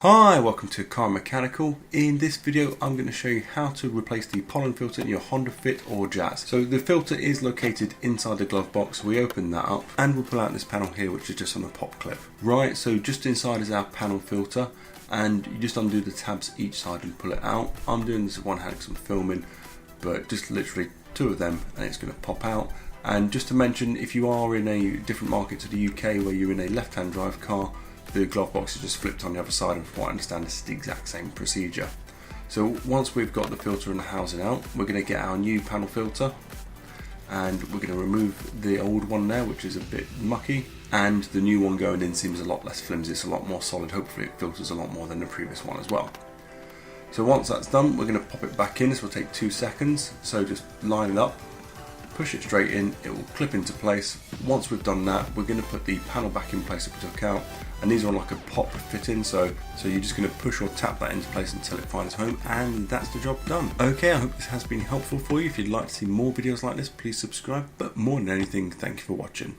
Hi, welcome to Car Mechanical. In this video I'm going to show you how to replace the pollen filter in your Honda Fit or Jazz. So the filter is located inside the glove box. We open that up and we'll pull out this panel here, which is just on a pop clip. Right, so just inside is our panel filter, and you just undo the tabs each side and pull it out. I'm doing this with one hand because I'm filming, but just literally two of them and it's going to pop out. And just to mention, if you are in a different market to the UK where you're in a left-hand drive car, the glove box is just flipped on the other side, and from what I understand this is the exact same procedure. So once we've got the filter and the housing out, we're going to get our new panel filter and we're going to remove the old one there, which is a bit mucky, and the new one going in seems a lot less flimsy, it's a lot more solid. Hopefully it filters a lot more than the previous one as well. So once that's done, we're going to pop it back in. This will take 2 seconds, so just line it up, push it straight in, it will clip into place. Once we've done that, we're going to put the panel back in place that we took out, and these are on like a pop fit-in, so you're just going to push or tap that into place until it finds home, and that's the job done. Okay, I hope this has been helpful for you. If you'd like to see more videos like this, please subscribe, but more than anything, thank you for watching.